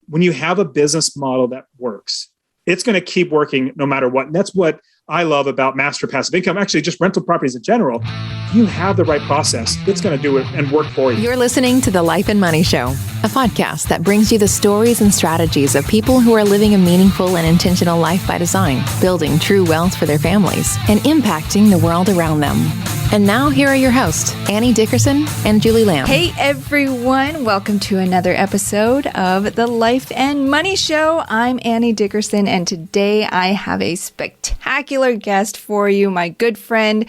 when you have a business model that works, it's going to keep working no matter what. And that's what I love about master passive income, actually just rental properties in general. If you have the right process, it's going to do it and work for you. You're listening to The Life and Money Show, a podcast that brings you the stories and strategies of people who are living a meaningful and intentional life by design, building true wealth for their families, and impacting the world around them. And now here are your hosts, Annie Dickerson and Julie Lamb. Hey everyone, welcome to another episode of The Life and Money Show. I'm Annie Dickerson, and today I have a spectacular guest for you, my good friend,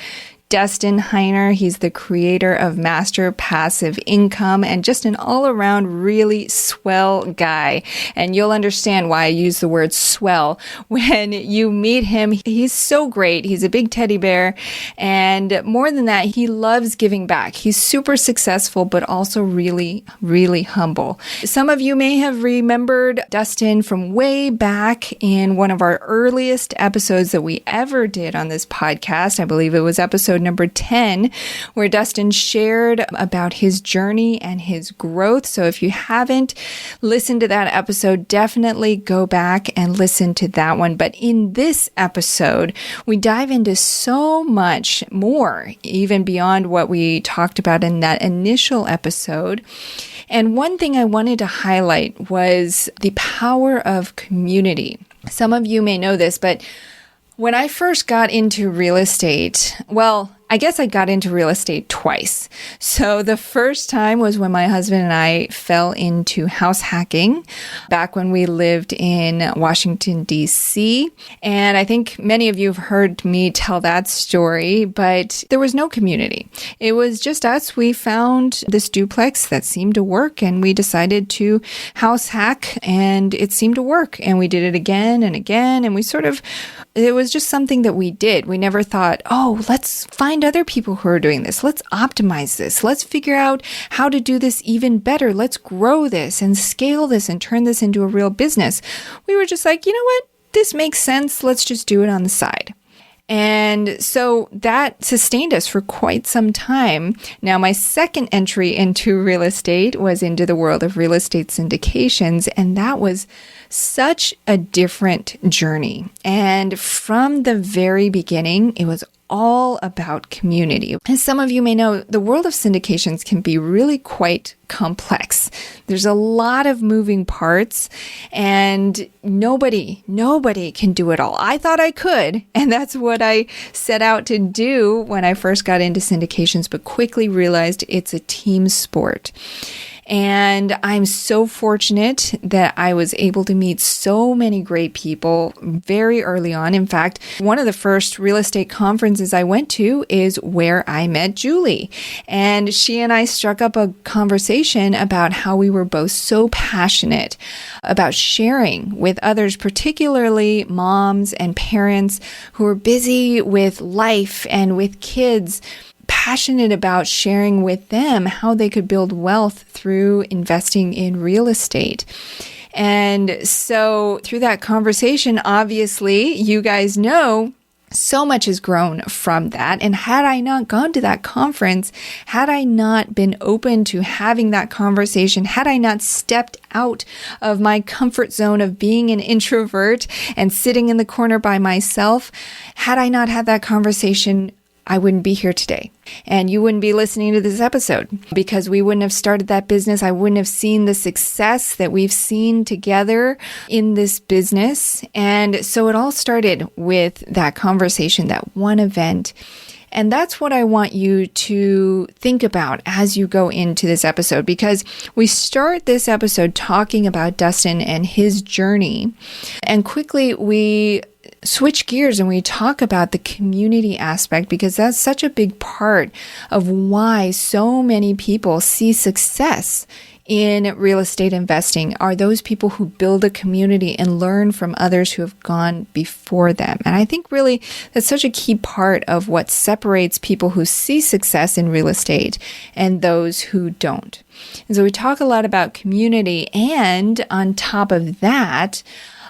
Dustin Heiner. He's the creator of Master Passive Income and just an all-around really swell guy. And you'll understand why I use the word swell when you meet him. He's so great. He's a big teddy bear. And more than that, he loves giving back. He's super successful, but also really, really humble. Some of you may have remembered Dustin from way back in one of our earliest episodes that we ever did on this podcast. I believe it was episode number 10, where Dustin shared about his journey and his growth. So if you haven't listened to that episode, definitely go back and listen to that one. But in this episode, we dive into so much more, even beyond what we talked about in that initial episode. And one thing I wanted to highlight was the power of community. Some of you may know this, but when I first got into real estate, well, I guess I got into real estate twice. So the first time was when my husband and I fell into house hacking back when we lived in Washington, D.C. And I think many of you have heard me tell that story, but there was no community. It was just us. We found this duplex that seemed to work, and we decided to house hack, and it seemed to work. And we did it again and again, and it was just something that we did. We never thought, oh, let's find other people who are doing this. Let's optimize this. Let's figure out how to do this even better. Let's grow this and scale this and turn this into a real business. We were just like, you know what? This makes sense. Let's just do it on the side. And so that sustained us for quite some time. Now, my second entry into real estate was into the world of real estate syndications, and that was such a different journey. And from the very beginning, it was all about community. As some of you may know, the world of syndications can be really quite complex. There's a lot of moving parts, and nobody can do it all. I thought I could, and that's what I set out to do when I first got into syndications, but quickly realized it's a team sport. And I'm so fortunate that I was able to meet so many great people very early on. In fact, one of the first real estate conferences I went to is where I met Julie. And she and I struck up a conversation about how we were both so passionate about sharing with others, particularly moms and parents who are busy with life and with kids, passionate about sharing with them how they could build wealth through investing in real estate. And so through that conversation, obviously, you guys know, so much has grown from that. And had I not gone to that conference, had I not been open to having that conversation, had I not stepped out of my comfort zone of being an introvert and sitting in the corner by myself, had I not had that conversation, I wouldn't be here today. And you wouldn't be listening to this episode because we wouldn't have started that business. I wouldn't have seen the success that we've seen together in this business. And so it all started with that conversation, that one event. And that's what I want you to think about as you go into this episode, because we start this episode talking about Dustin and his journey. And quickly we switch gears and we talk about the community aspect, because that's such a big part of why so many people see success in real estate investing are those people who build a community and learn from others who have gone before them. And I think really that's such a key part of what separates people who see success in real estate and those who don't. And so we talk a lot about community, and on top of that,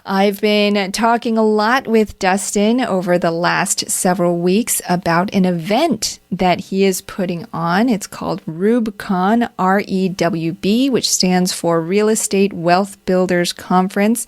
I've been talking a lot with Dustin over the last several weeks about an event that he is putting on. It's called REWB, REWB, which stands for Real Estate Wealth Builders Conference.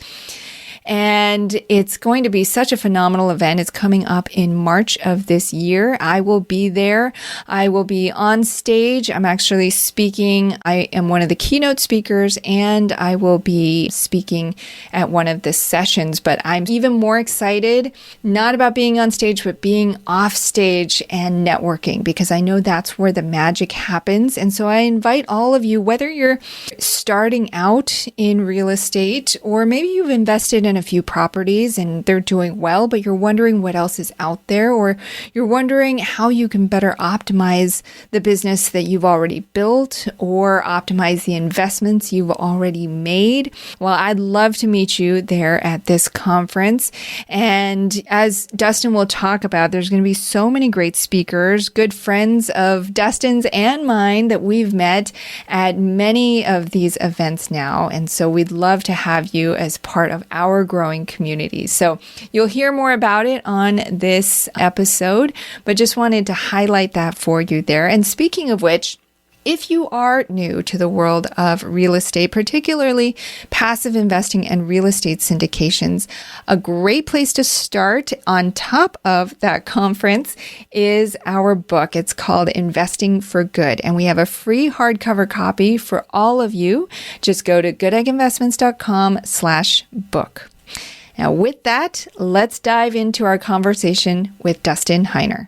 And it's going to be such a phenomenal event. It's coming up in March of this year. I will be there. I will be on stage. I'm actually speaking. I am one of the keynote speakers, and I will be speaking at one of the sessions. But I'm even more excited, not about being on stage, but being off stage and networking, because I know that's where the magic happens. And so I invite all of you, whether you're starting out in real estate or maybe you've invested in a few properties and they're doing well, but you're wondering what else is out there, or you're wondering how you can better optimize the business that you've already built or optimize the investments you've already made. Well, I'd love to meet you there at this conference. And as Dustin will talk about, there's going to be so many great speakers, good friends of Dustin's and mine that we've met at many of these events now. And so we'd love to have you as part of our growing community. So you'll hear more about it on this episode, but just wanted to highlight that for you there. And speaking of which, if you are new to the world of real estate, particularly passive investing and real estate syndications, a great place to start on top of that conference is our book. It's called Investing for Good, and we have a free hardcover copy for all of you. Just go to goodegginvestments.com/book. Now, with that, let's dive into our conversation with Dustin Heiner.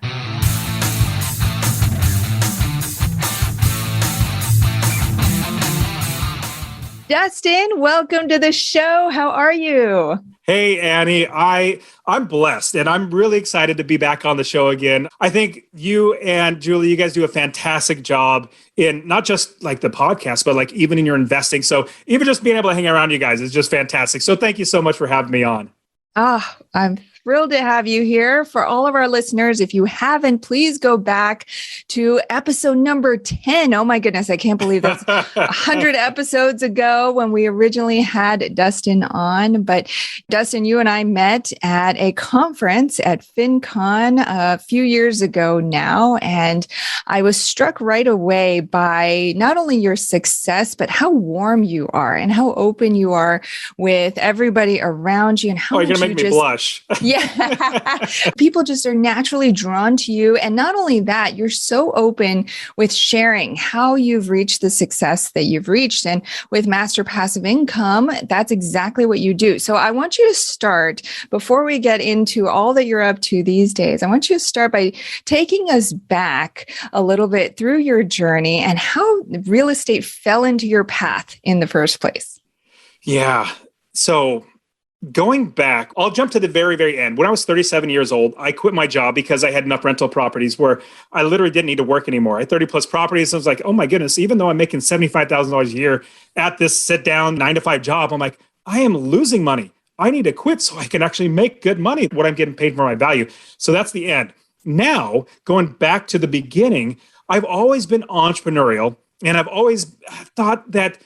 Dustin, welcome to the show. How are you? Hey, Annie, I'm blessed, and I'm really excited to be back on the show again. I think you and Julie, you guys do a fantastic job in not just like the podcast, but like even in your investing. So even just being able to hang around you guys is just fantastic. So thank you so much for having me on. I'm thrilled to have you here. For all of our listeners, if you haven't, please go back to episode number 10. Oh my goodness, I can't believe that's 100 episodes ago when we originally had Dustin on. But Dustin, you and I met at a conference at FinCon a few years ago now, and I was struck right away by not only your success, but how warm you are and how open you are with everybody around you, and how you're going to make me blush. Yeah. People just are naturally drawn to you. And not only that, you're so open with sharing how you've reached the success that you've reached. And with Master Passive Income, that's exactly what you do. So I want you to start, before we get into all that you're up to these days, I want you to start by taking us back a little bit through your journey and how real estate fell into your path in the first place. Yeah. So going back, I'll jump to the very, very end. When I was 37 years old, I quit my job because I had enough rental properties where I literally didn't need to work anymore. I had 30 plus properties. I was like, oh my goodness, even though I'm making $75,000 a year at this sit down 9-to-5 job, I'm like, I am losing money. I need to quit so I can actually make good money, what I'm getting paid for my value. So that's the end. Now, going back to the beginning, I've always been entrepreneurial, and I've always thought that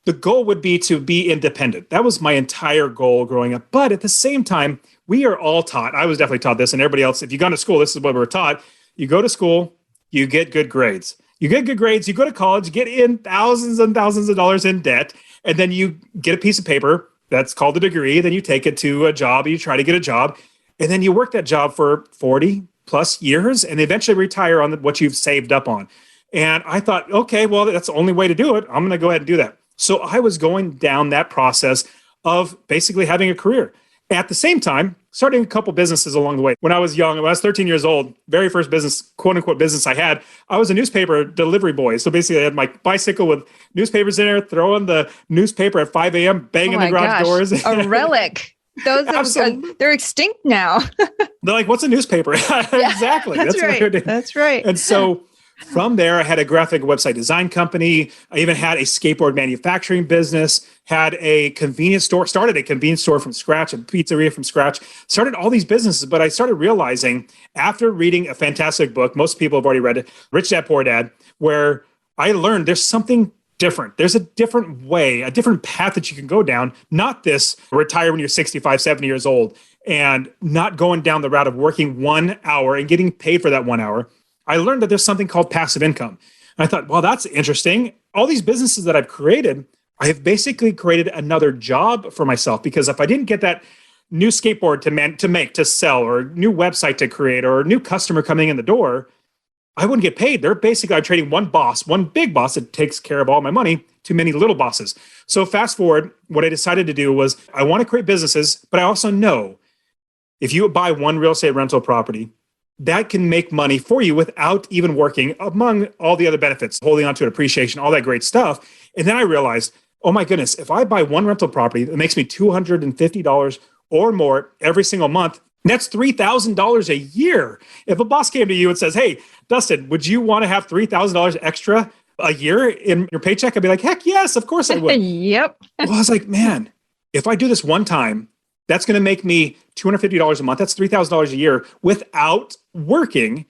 the goal would be to be independent. That was my entire goal growing up. But at the same time, we are all taught, I was definitely taught this, and everybody else, if you go to school, this is what we were taught. You go to school, you get good grades. You get good grades, you go to college, you get in thousands and thousands of dollars in debt, and then you get a piece of paper that's called a degree, then you take it to a job, you try to get a job, and then you work that job for 40 plus years and eventually retire on what you've saved up on. And I thought, okay, well, that's the only way to do it. I'm going to go ahead and do that. So I was going down that process of basically having a career. At the same time, starting a couple businesses along the way. When I was young, when I was 13 years old, very first business, quote unquote business I had, I was a newspaper delivery boy. So basically I had my bicycle with newspapers in there, throwing the newspaper at 5 a.m., banging the garage doors. A relic. Those they're extinct now. They're like, what's a newspaper? Exactly. That's right. That's right. And so from there, I had a graphic website design company. I even had a skateboard manufacturing business, had a convenience store, started a convenience store from scratch, a pizzeria from scratch, started all these businesses. But I started realizing after reading a fantastic book, most people have already read it, Rich Dad, Poor Dad, where I learned there's something different. There's a different way, a different path that you can go down, not this retire when you're 65, 70 years old and not going down the route of working 1 hour and getting paid for that 1 hour. I learned that there's something called passive income. And I thought, well, that's interesting. All these businesses that I've created, I have basically created another job for myself, because if I didn't get that new skateboard to sell, or new website to create, or a new customer coming in the door, I wouldn't get paid. They're basically, I'm trading one boss, one big boss that takes care of all my money, to many little bosses. So fast forward, what I decided to do was I want to create businesses, but I also know if you buy one real estate rental property, that can make money for you without even working, among all the other benefits, holding on to it, appreciation, all that great stuff. And then I realized, oh my goodness, if I buy one rental property that makes me $250 or more every single month, that's $3,000 a year. If a boss came to you and says, hey, Dustin, would you want to have $3,000 extra a year in your paycheck? I'd be like, heck yes, of course I would. Yep. Well, I was like, man, if I do this one time, that's going to make me $250 a month. That's $3,000 a year without working.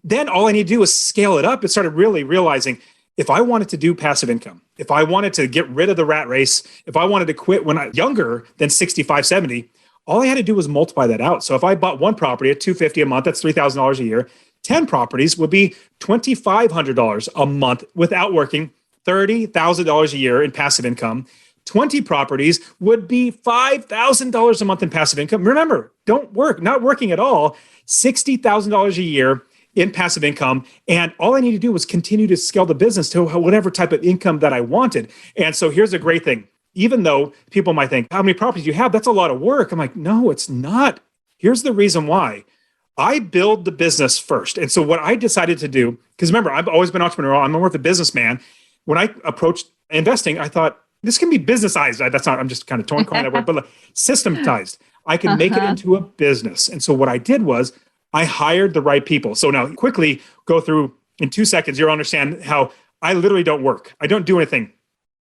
Then all I need to do is scale it up and started really realizing, if I wanted to do passive income, if I wanted to get rid of the rat race, if I wanted to quit when I'm younger than 65, 70, all I had to do was multiply that out. So if I bought one property at $250 a month, that's $3,000 a year. 10 properties would be $2,500 a month without working, $30,000 a year in passive income. 20 properties would be $5,000 a month in passive income. Remember, don't work, not working at all, $60,000 a year in passive income. And all I need to do was continue to scale the business to whatever type of income that I wanted. And so here's a great thing. Even though people might think, how many properties do you have? That's a lot of work. I'm like, no, it's not. Here's the reason why. I build the business first. And so what I decided to do, because remember, I've always been entrepreneurial. I'm more of a businessman. When I approached investing, I thought, this can be businessized. That's not, I'm just kind of coining that word, but like systematized. I can make it into a business. And so what I did was I hired the right people. So now quickly go through in 2 seconds, you'll understand how I literally don't work. I don't do anything.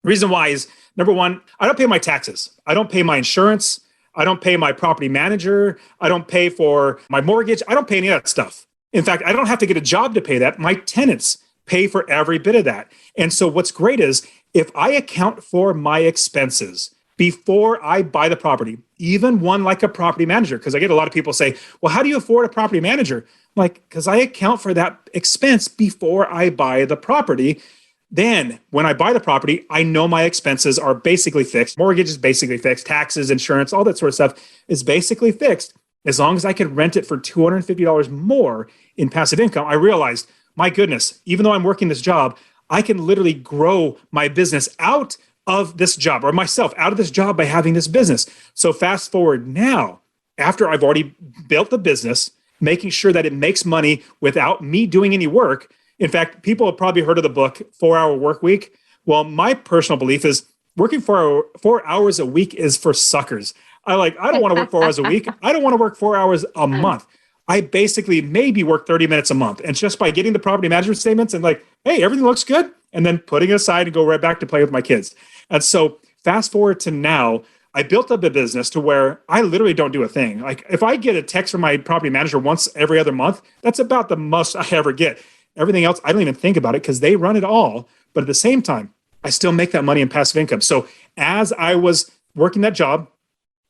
The reason why is, number one, I don't pay my taxes. I don't pay my insurance. I don't pay my property manager. I don't pay for my mortgage. I don't pay any of that stuff. In fact, I don't have to get a job to pay that. My tenants pay for every bit of that. And so what's great is if I account for my expenses before I buy the property, even one like a property manager, because I get a lot of people say, well, how do you afford a property manager? I'm like, because I account for that expense before I buy the property. Then when I buy the property, I know my expenses are basically fixed. Mortgage is basically fixed. Taxes, insurance, all that sort of stuff is basically fixed. As long as I can rent it for $250 more in passive income, I realized, my goodness, even though I'm working this job, I can literally grow my business out of this job, or myself out of this job, by having this business. So fast forward now, after I've already built the business, making sure that it makes money without me doing any work. In fact, people have probably heard of the book, 4 Hour Work Week. Well, my personal belief is working 4 hours a week is for suckers. I don't want to work 4 hours a week. I don't want to work 4 hours a month. I basically maybe work 30 minutes a month. And just by getting the property management statements and like, hey, everything looks good, and then putting it aside and go right back to play with my kids. And so fast forward to now, I built up a business to where I literally don't do a thing. Like if I get a text from my property manager once every other month, that's about the most I ever get. Everything else, I don't even think about it because they run it all. But at the same time, I still make that money in passive income. So as I was working that job,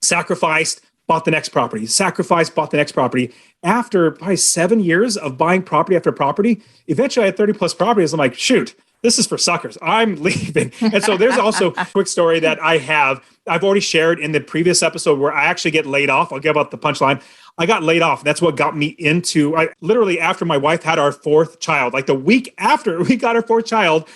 sacrificed, bought the next property, sacrificed, bought the next property. After probably 7 years of buying property after property, eventually I had 30 plus properties. I'm like, shoot, this is for suckers. I'm leaving. And so there's also a quick story that I've already shared in the previous episode where I actually get laid off. I'll give out the punchline. I got laid off. That's what got me into, literally after my wife had our fourth child, like the week after we got our fourth child,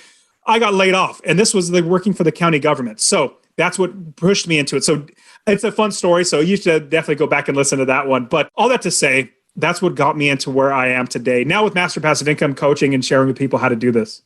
I got laid off. And this was working for the county government. So that's what pushed me into it. So it's a fun story. So you should definitely go back and listen to that one. But all that to say, that's what got me into where I am today. Now with Master Passive Income coaching and sharing with people how to do this.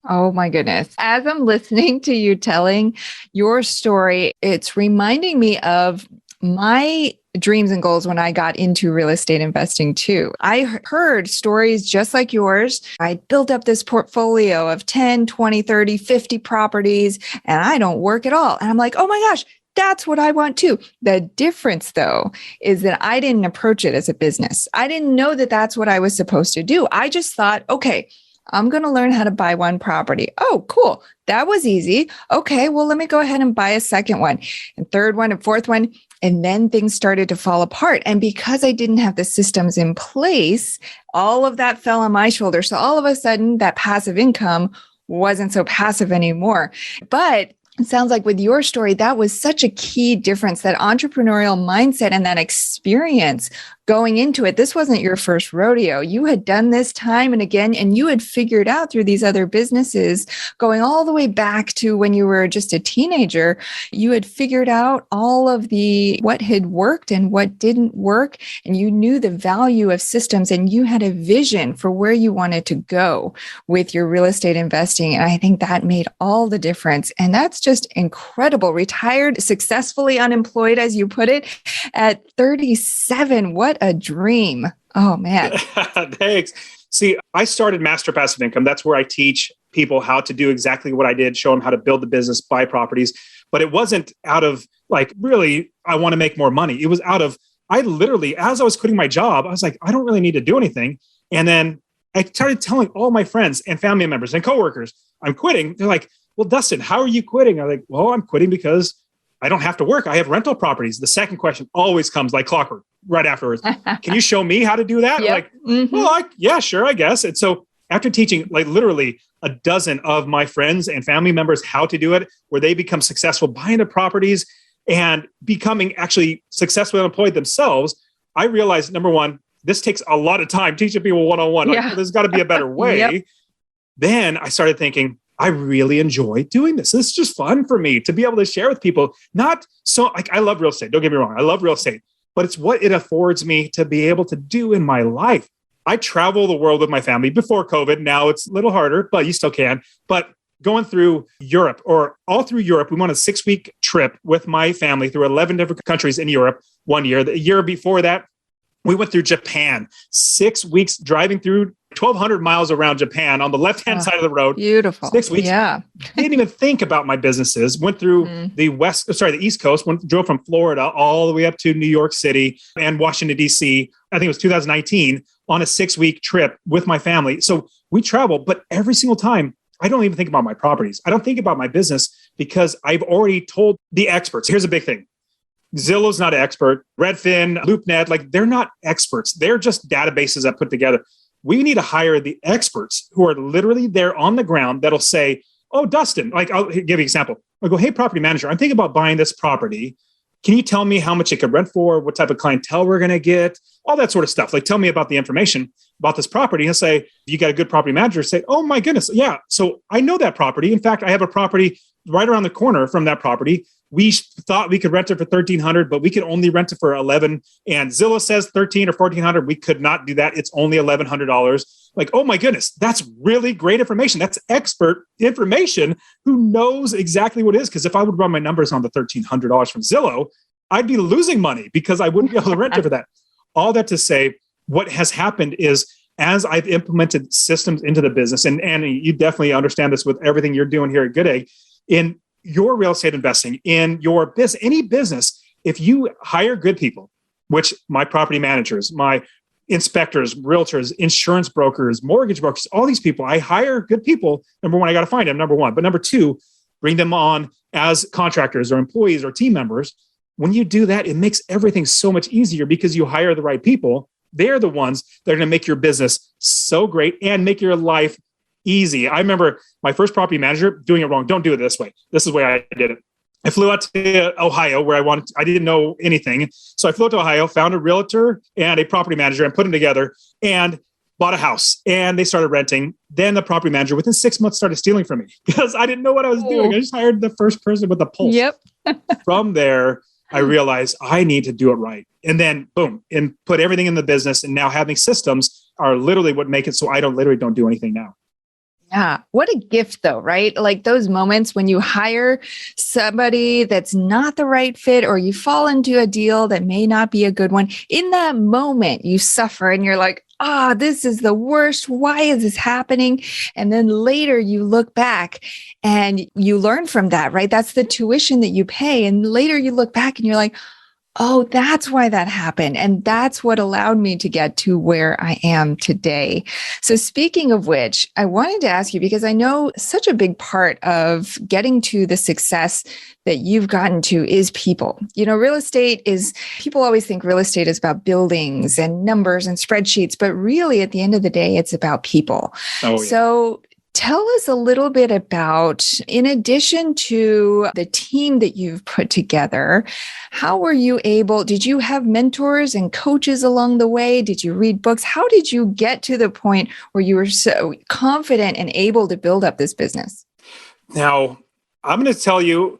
Oh my goodness. As I'm listening to you telling your story, it's reminding me of my dreams and goals when I got into real estate investing too. I heard stories just like yours. I built up this portfolio of 10, 20, 30, 50 properties, and I don't work at all. And I'm like, oh my gosh, that's what I want too. The difference though, is that I didn't approach it as a business. I didn't know that that's what I was supposed to do. I just thought, okay, I'm going to learn how to buy one property. Oh, cool. That was easy. Okay, well, let me go ahead and buy a second one and third one and fourth one. And then things started to fall apart. And because I didn't have the systems in place, all of that fell on my shoulders. So all of a sudden, that passive income wasn't so passive anymore. But it sounds like with your story, that was such a key difference, that entrepreneurial mindset and that experience going into it. This wasn't your first rodeo. You had done this time and again, and you had figured out through these other businesses, going all the way back to when you were just a teenager, you had figured out all of what had worked and what didn't work. And you knew the value of systems, and you had a vision for where you wanted to go with your real estate investing. And I think that made all the difference. And that's just incredible. Retired, successfully unemployed, as you put it, at 37. What a dream. Oh, man. Thanks. See, I started Master Passive Income. That's where I teach people how to do exactly what I did, show them how to build the business, buy properties. But it wasn't out of really, I want to make more money. It was out of, I literally, as I was quitting my job, I was like, I don't really need to do anything. And then I started telling all my friends and family members and coworkers, I'm quitting. They're like, well, Dustin, how are you quitting? I'm like, well, I'm quitting because I don't have to work. I have rental properties. The second question always comes like clockwork right afterwards. Can you show me how to do that? Yep. Well, yeah, sure, I guess. And so after teaching literally a dozen of my friends and family members how to do it, where they become successful buying the properties and becoming actually successfully employed themselves, I realized, number one, this takes a lot of time teaching people one-on-one. Yeah. There's got to be a better way. Yep. Then I started thinking, I really enjoy doing this. This is just fun for me to be able to share with people. Not so I love real estate. Don't get me wrong. I love real estate, but it's what it affords me to be able to do in my life. I travel the world with my family before COVID. Now it's a little harder, but you still can. But going through Europe or all through Europe, we went on a 6-week trip with my family through 11 different countries in Europe one year. The year before that, we went through Japan, 6 weeks driving through 1,200 miles around Japan on the left-hand side of the road. Beautiful. 6 weeks. Yeah. Didn't even think about my businesses. Went through the East Coast, drove from Florida all the way up to New York City and Washington, D.C. I think it was 2019 on a 6-week trip with my family. So we travel, but every single time, I don't even think about my properties. I don't think about my business because I've already told the experts. Here's a big thing. Zillow's not an expert. Redfin, LoopNet, they're not experts. They're just databases that put together. We need to hire the experts who are literally there on the ground that'll say, oh, Dustin, I'll give you an example. I'll go, hey, property manager, I'm thinking about buying this property. Can you tell me how much it could rent for? What type of clientele we're going to get? All that sort of stuff. Tell me about the information about this property. And say, you got a good property manager, say, oh my goodness. Yeah. So I know that property. In fact, I have a property right around the corner from that property. We thought we could rent it for $1,300, but we could only rent it for $1,100. And Zillow says $1,300 or $1,400. We could not do that. It's only $1,100. Oh my goodness, that's really great information. That's expert information who knows exactly what it is. Because if I would run my numbers on the $1,300 from Zillow, I'd be losing money because I wouldn't be able to rent it for that. All that to say, what has happened is as I've implemented systems into the business, and Annie, you definitely understand this with everything you're doing here at Goodegg, in your real estate investing, in your business, any business, if you hire good people, which my property managers, my inspectors, realtors, insurance brokers, mortgage brokers, all these people, I hire good people. Number one, I got to find them, number one. But number two, bring them on as contractors or employees or team members. When you do that, it makes everything so much easier because you hire the right people. They're the ones that are going to make your business so great and make your life easy. I remember my first property manager doing it wrong. Don't do it this way. This is the way I did it. I flew out to Ohio where I didn't know anything. So I flew out to Ohio, found a realtor and a property manager and put them together and bought a house. And they started renting. Then the property manager within 6 months started stealing from me because I didn't know what I was doing. I just hired the first person with a pulse. Yep. From there, I realized I need to do it right. And then boom, and put everything in the business. And now having systems are literally what make it so I don't do anything now. Yeah. What a gift though, right? Those moments when you hire somebody that's not the right fit or you fall into a deal that may not be a good one. In that moment, you suffer and you're like, this is the worst. Why is this happening? And then later you look back and you learn from that, right? That's the tuition that you pay. And later you look back and you're like, Oh, that's why that happened. And that's what allowed me to get to where I am today. So speaking of which, I wanted to ask you, because I know such a big part of getting to the success that you've gotten to is people. Real estate is, people always think real estate is about buildings and numbers and spreadsheets, but really at the end of the day, it's about people. Oh, yeah. So tell us a little bit about, in addition to the team that you've put together, how were you able, did you have mentors and coaches along the way? Did you read books? How did you get to the point where you were so confident and able to build up this business? Now, I'm going to tell you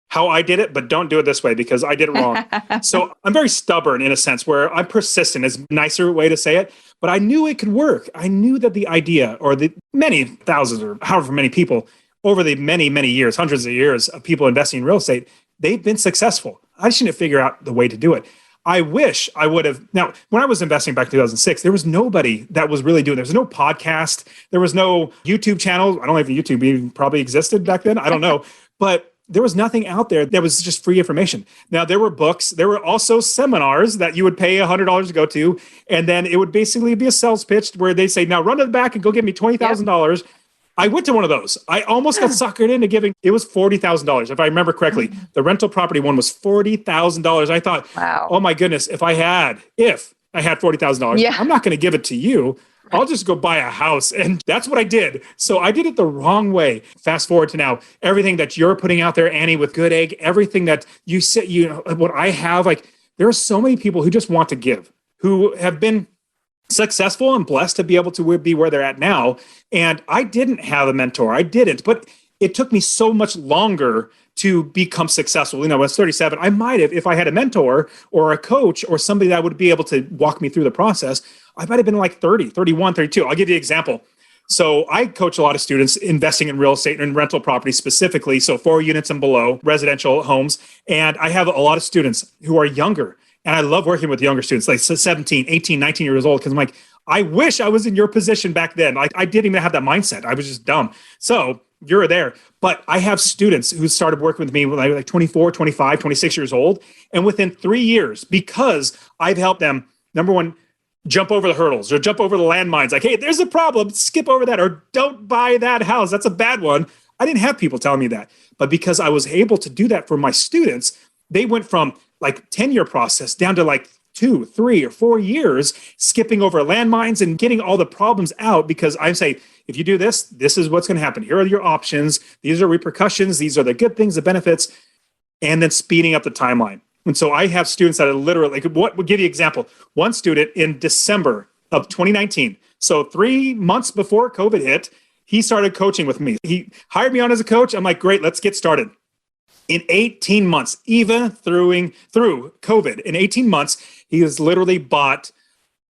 how I did it, but don't do it this way because I did it wrong. So I'm very stubborn in a sense where I'm persistent is a nicer way to say it, but I knew it could work. I knew that the idea or the many thousands or however many people over the many, many years, hundreds of years of people investing in real estate, they've been successful. I just need to figure out the way to do it. I wish I would have. Now, when I was investing back in 2006, there was nobody that was really doing it. There was no podcast. There was no YouTube channel. I don't know if YouTube even probably existed back then. I don't know. But there was nothing out there that was just free information. Now, there were books. There were also seminars that you would pay $100 to go to. And then it would basically be a sales pitch where they say, now run to the back and go give me $20,000. Yep. I went to one of those. I almost got suckered into giving. It was $40,000. If I remember correctly, the rental property one was $40,000. I thought, wow, oh my goodness, if I had $40,000, I'm not going to give it to you. I'll just go buy a house. And that's what I did. So I did it the wrong way. Fast forward to now, everything that you're putting out there, Annie, with Goodegg, everything that you said, what I have, like, there are so many people who just want to give, who have been successful and blessed to be able to be where they're at now. And I didn't have a mentor. I didn't, but it took me so much longer to become successful. When I was 37, I might have, if I had a mentor or a coach or somebody that would be able to walk me through the process, I might have been like 30, 31, 32. I'll give you an example. So I coach a lot of students investing in real estate and rental property specifically. So 4 units and below residential homes. And I have a lot of students who are younger. And I love working with younger students, like 17, 18, 19 years old. Because I'm like, I wish I was in your position back then. Like, I didn't even have that mindset. I was just dumb. So you're there. But I have students who started working with me when I was like 24, 25, 26 years old. And within 3 years, because I've helped them, number one, jump over the hurdles or jump over the landmines. Like, hey, there's a problem, skip over that, or don't buy that house. That's a bad one. I didn't have people telling me that. But because I was able to do that for my students, they went from like 10-year process down to like 2, 3, or 4 years, skipping over landmines and getting all the problems out. Because I say, if you do this, this is what's going to happen. Here are your options. These are repercussions. These are the good things, the benefits, and then speeding up the timeline. And so I have students that are literally, like, what would give you an example? One student in December of 2019, so 3 months before COVID hit, he started coaching with me. He hired me on as a coach. I'm like, great, let's get started. In 18 months, even through COVID, in 18 months, he has literally bought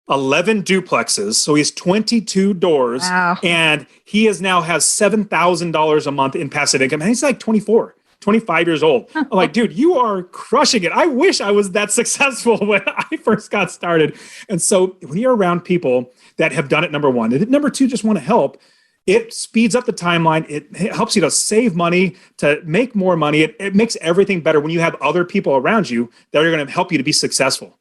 11 duplexes. So he has 22 doors. Wow. And he now has $7,000 a month in passive income. And he's like 24, 25 years old. I'm like, dude, you are crushing it. I wish I was that successful when I first got started. And so when you're around people that have done it, number one, and number two, just want to help, it speeds up the timeline. It helps you to save money, to make more money. It makes everything better when you have other people around you that are going to help you to be successful.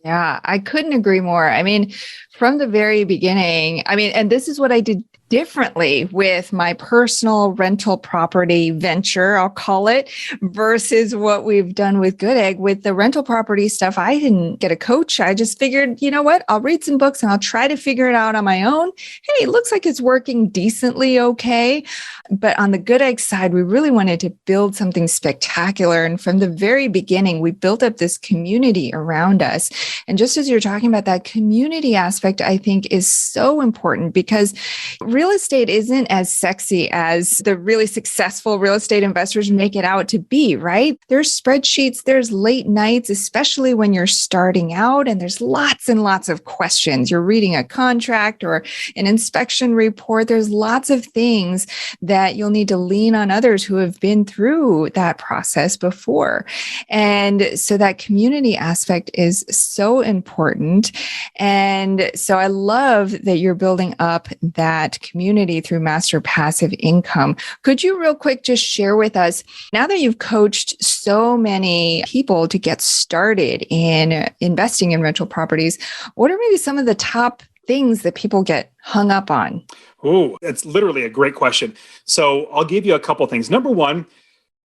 Yeah, I couldn't agree more. I mean, from the very beginning, and this is what I did differently with my personal rental property venture, I'll call it, versus what we've done with Goodegg. With the rental property stuff, I didn't get a coach. I just figured, you know what, I'll read some books and I'll try to figure it out on my own. Hey, it looks like it's working decently okay. But on the Goodegg side, we really wanted to build something spectacular. And from the very beginning, we built up this community around us. And just as you're talking about, that community aspect, I think is so important, because real estate isn't as sexy as the really successful real estate investors make it out to be, right? There's spreadsheets, there's late nights, especially when you're starting out, and there's lots and lots of questions. You're reading a contract or an inspection report. There's lots of things that you'll need to lean on others who have been through that process before. And so that community aspect is so important. And so I love that you're building up that community through Master Passive Income. Could you real quick just share with us, now that you've coached so many people to get started in investing in rental properties, what are maybe some of the top things that people get hung up on? Oh, it's literally a great question. So I'll give you a couple things. Number one,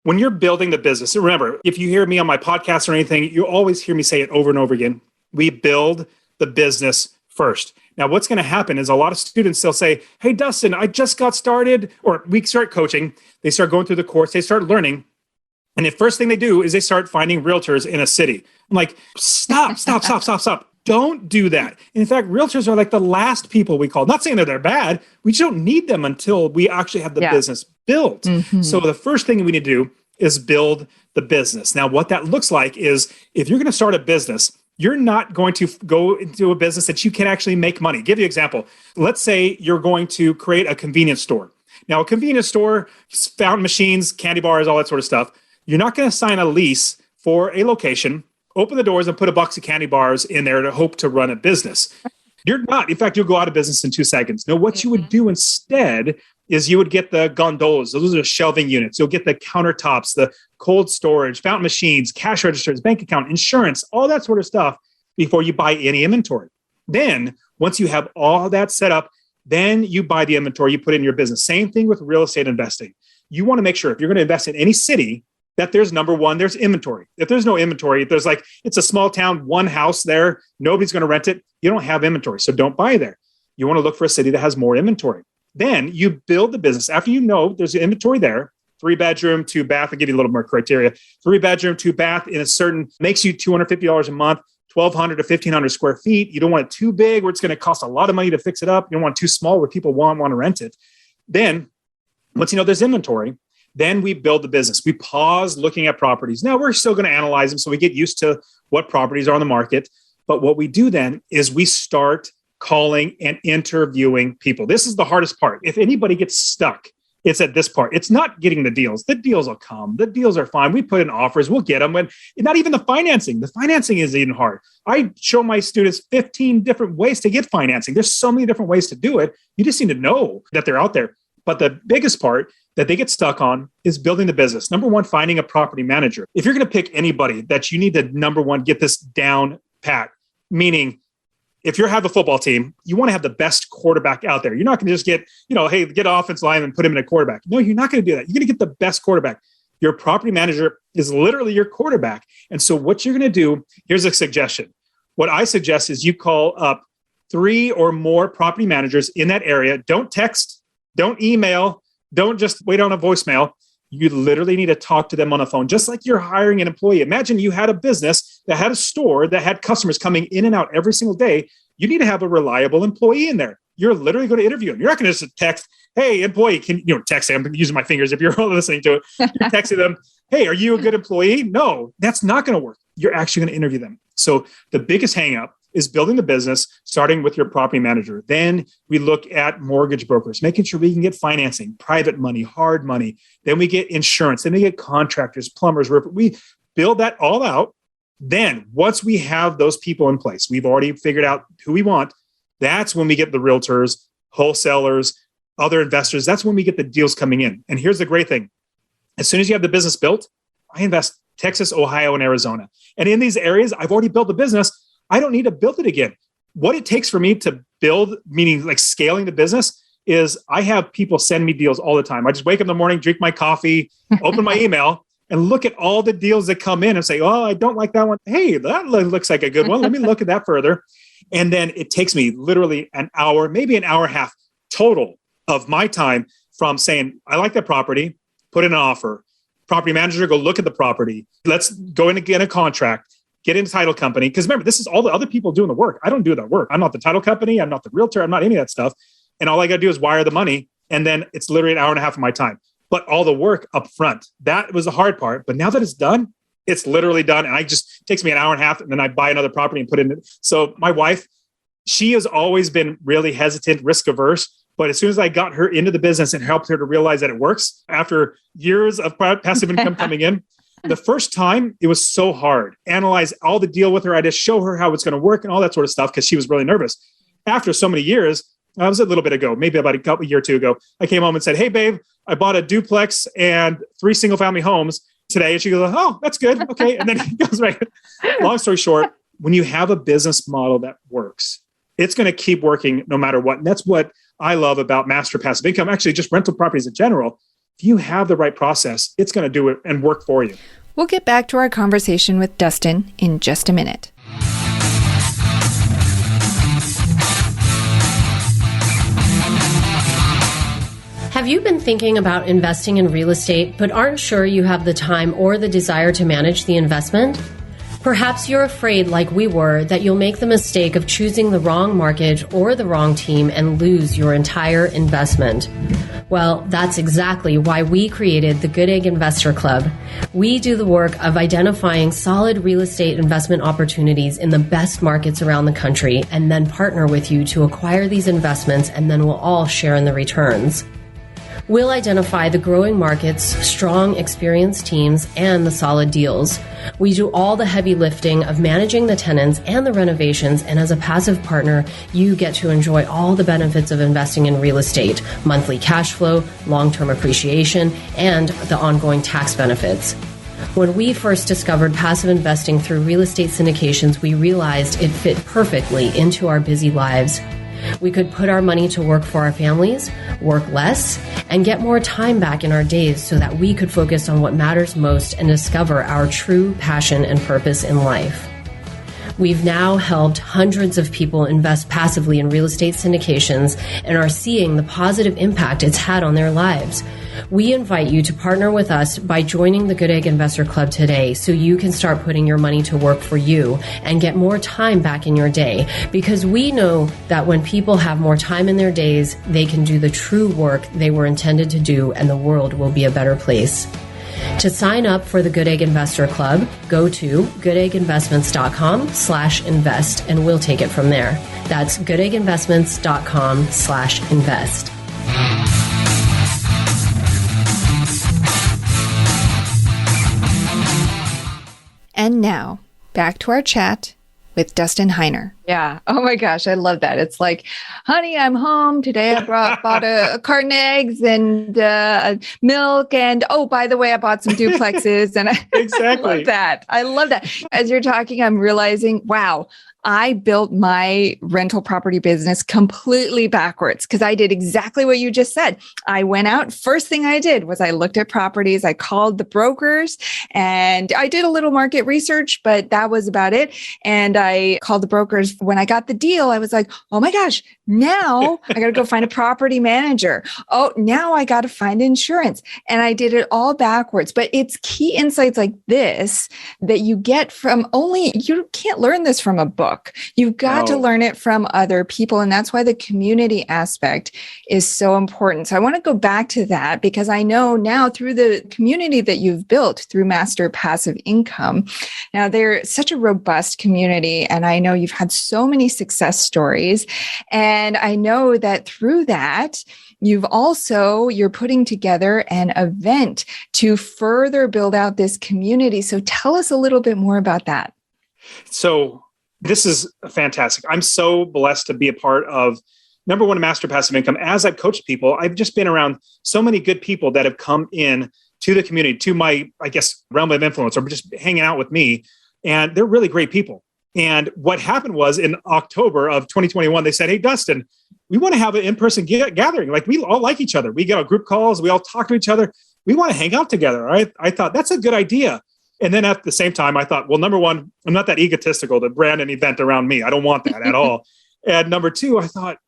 when you're building the business, and remember, if you hear me on my podcast or anything, you always hear me say it over and over again. We build the business first. Now, what's going to happen is a lot of students, they'll say, hey, Dustin, I just got started, or we start coaching. They start going through the course. They start learning. And the first thing they do is they start finding realtors in a city. I'm like, stop. Don't do that. And in fact, realtors are like the last people we call. Not saying that they're bad. We just don't need them until we actually have the business built. Mm-hmm. So the first thing we need to do is build the business. Now, what that looks like is if you're going to start a business, you're not going to go into a business that you can actually make money. Give you an example. Let's say you're going to create a convenience store. Now, a convenience store, fountain machines, candy bars, all that sort of stuff. You're not going to sign a lease for a location, open the doors and put a box of candy bars in there to hope to run a business. You're not. In fact, you'll go out of business in 2 seconds. No, what you would do instead is you would get the gondolas. Those are shelving units. You'll get the countertops, the cold storage, fountain machines, cash registers, bank account, insurance, all that sort of stuff before you buy any inventory. Then once you have all that set up, then you buy the inventory, you put it in your business. Same thing with real estate investing. You want to make sure if you're going to invest in any city, that there's number one, there's inventory. If there's no inventory, if there's it's a small town, one house there, nobody's going to rent it, you don't have inventory. So don't buy there. You want to look for a city that has more inventory. Then you build the business. After you know there's inventory there, 3-bedroom, 2-bath, I'll give you a little more criteria. 3-bedroom, 2-bath in a certain, makes you $250 a month, 1,200 to 1,500 square feet. You don't want it too big where it's going to cost a lot of money to fix it up. You don't want it too small where people want to rent it. Then once you know there's inventory, then we build the business. We pause looking at properties. Now we're still going to analyze them so we get used to what properties are on the market. But what we do then is we start calling and interviewing people. This is the hardest part. If anybody gets stuck, it's at this part. It's not getting the deals. The deals will come. The deals are fine. We put in offers. We'll get them. When not even the financing. The financing is even hard. I show my students 15 different ways to get financing. There's so many different ways to do it. You just need to know that they're out there. But the biggest part that they get stuck on is building the business. Number one, finding a property manager. If you're going to pick anybody that you need to, number one, get this down pat, meaning if you have a football team, you want to have the best quarterback out there. You're not going to just get, hey, get an offensive line and put him in a quarterback. No, you're not going to do that. You're going to get the best quarterback. Your property manager is literally your quarterback. And so what you're going to do, here's a suggestion. What I suggest is you call up 3 or more property managers in that area. Don't text, don't email, don't just wait on a voicemail. You literally need to talk to them on the phone, just like you're hiring an employee. Imagine you had a business that had a store that had customers coming in and out every single day. You need to have a reliable employee in there. You're literally going to interview them. You're not going to just text, hey, employee, can you text them? I'm using my fingers if you're listening to it. You're texting them, hey, are you a good employee? No, that's not going to work. You're actually going to interview them. So the biggest hang up is building the business, starting with your property manager. Then we look at mortgage brokers, making sure we can get financing, private money, hard money. Then we get insurance. Then we get contractors, plumbers. We build that all out. Then once we have those people in place, we've already figured out who we want. That's when we get the realtors, wholesalers, other investors. That's when we get the deals coming in. And here's the great thing. As soon as you have the business built, I invest Texas, Ohio, and Arizona. And in these areas, I've already built the business. I don't need to build it again. What it takes for me to build, meaning like scaling the business, is I have people send me deals all the time. I just wake up in the morning, drink my coffee, open my email, and look at all the deals that come in and say, oh, I don't like that one. Hey, that looks like a good one. Let me look at that further. And then it takes me literally an hour, maybe an hour and a half total of my time from saying, I like that property, put in an offer. Property manager, go look at the property. Let's go in and get a contract. Get into title company. Because remember, this is all the other people doing the work. I don't do that work. I'm not the title company. I'm not the realtor. I'm not any of that stuff. And all I got to do is wire the money. And then it's literally an hour and a half of my time. But all the work up front, that was the hard part. But now that it's done, it's literally done. And it takes me an hour and a half. And then I buy another property and put it in. So my wife, she has always been really hesitant, risk averse. But as soon as I got her into the business and helped her to realize that it works, after years of passive income coming in, the first time, it was so hard. Analyze all the deal with her. I just show her how it's going to work and all that sort of stuff because she was really nervous. After so many years, I was a little bit ago, maybe about a year or two ago. I came home and said, "Hey, babe, I bought a duplex and 3 single family homes today." And she goes, "Oh, that's good. Okay." And then he goes, right. Long story short, when you have a business model that works, it's going to keep working no matter what. And that's what I love about master passive income, actually just rental properties in general. If you have the right process, it's going to do it and work for you. We'll get back to our conversation with Dustin in just a minute. Have you been thinking about investing in real estate but aren't sure you have the time or the desire to manage the investment? Perhaps you're afraid, like we were, that you'll make the mistake of choosing the wrong market or the wrong team and lose your entire investment. Well, that's exactly why we created the Goodegg Investor Club. We do the work of identifying solid real estate investment opportunities in the best markets around the country and then partner with you to acquire these investments, and then we'll all share in the returns. We'll identify the growing markets, strong, experienced teams, and the solid deals. We do all the heavy lifting of managing the tenants and the renovations, and as a passive partner, you get to enjoy all the benefits of investing in real estate, monthly cash flow, long-term appreciation, and the ongoing tax benefits. When we first discovered passive investing through real estate syndications, we realized it fit perfectly into our busy lives. We could put our money to work for our families, work less, and get more time back in our days so that we could focus on what matters most and discover our true passion and purpose in life. We've now helped hundreds of people invest passively in real estate syndications and are seeing the positive impact it's had on their lives. We invite you to partner with us by joining the Goodegg Investor Club today so you can start putting your money to work for you and get more time back in your day, because we know that when people have more time in their days, they can do the true work they were intended to do, and the world will be a better place. To sign up for the Goodegg Investor Club, go to goodegginvestments.com/invest and we'll take it from there. That's goodegginvestments.com/invest. And now, back to our chat with Dustin Heiner. Yeah. Oh my gosh, I love that. It's like, honey, I'm home. Today I bought a carton of eggs and milk. And oh, by the way, I bought some duplexes. And Exactly. I love that. As you're talking, I'm realizing, wow, I built my rental property business completely backwards because I did exactly what you just said. I went out. First thing I did was I looked at properties. I called the brokers and I did a little market research, but that was about it. And I called the brokers. When I got the deal, I was like, oh my gosh, now I got to go find a property manager. Oh, now I got to find insurance. And I did it all backwards. But it's key insights like this that you get from you can't learn this from a book. You've got to learn it from other people. And that's why the community aspect is so important. So I want to go back to that because I know now through the community that you've built through Master Passive Income, now they're such a robust community. And I know you've had so many success stories. And I know that through that, you're putting together an event to further build out this community. So tell us a little bit more about that. So this is fantastic. I'm so blessed to be a part of, number one, Master Passive Income. As I've coached people, I've just been around so many good people that have come in to the community, to my, realm of influence, or just hanging out with me. And they're really great people. And what happened was in October of 2021, they said, hey, Dustin, we want to have an in-person gathering. Like, we all like each other. We get on group calls. We all talk to each other. We want to hang out together. I thought that's a good idea. And then at the same time, I thought, well, number one, I'm not that egotistical to brand an event around me. I don't want that at all. And number two, I thought,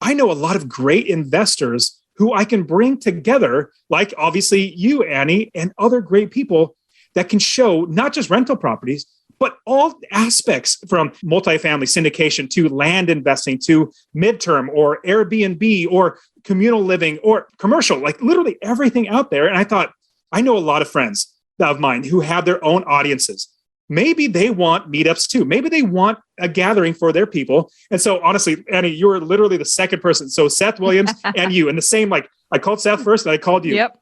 I know a lot of great investors who I can bring together, like obviously you, Annie, and other great people that can show not just rental properties, but all aspects from multifamily syndication to land investing to midterm or Airbnb or communal living or commercial, like literally everything out there. And I thought, I know a lot of friends of mine who have their own audiences. Maybe they want meetups too. Maybe they want a gathering for their people. And so honestly, Annie, you were literally the second person. So Seth Williams and you, and the same, like I called Seth first and I called you. Yep.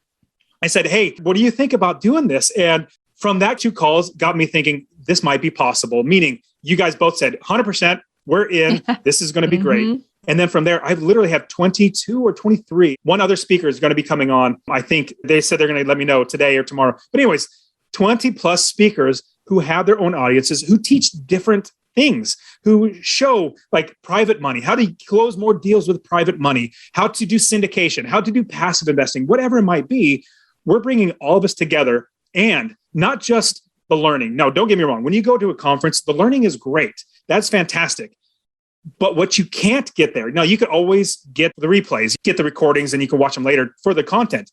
I said, hey, what do you think about doing this? And from that 2 calls got me thinking this might be possible, meaning you guys both said 100%, we're in, this is going to be great. And then from there, I've literally had 22 or 23. One other speaker is going to be coming on. I think they said they're going to let me know today or tomorrow. But anyways, 20 plus speakers who have their own audiences, who teach different things, who show like private money, how to close more deals with private money, how to do syndication, how to do passive investing, whatever it might be. We're bringing all of us together, and not just the learning. No, don't get me wrong. When you go to a conference, the learning is great. That's fantastic. But what you can't get there, now you can always get the replays, get the recordings, and you can watch them later for the content.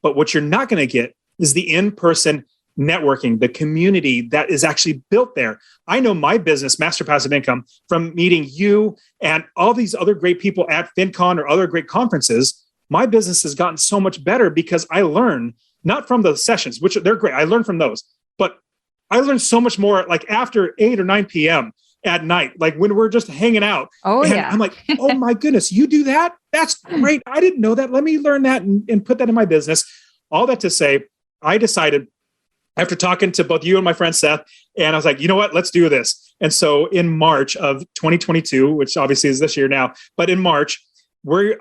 But what you're not going to get is the in-person networking, the community that is actually built there. I know my business, Master Passive Income, from meeting you and all these other great people at FinCon or other great conferences. My business has gotten so much better because I learn not from the sessions, which they're great. I learned from those, but I learned so much more like after 8 or 9 p.m. at night, like when we're just hanging out. Oh, and yeah. I'm like, oh my goodness, you do that? That's great. I didn't know that. Let me learn that and put that in my business. All that to say, I decided after talking to both you and my friend Seth, and I was like, you know what, let's do this. And so in March of 2022, which obviously is this year now, but in March,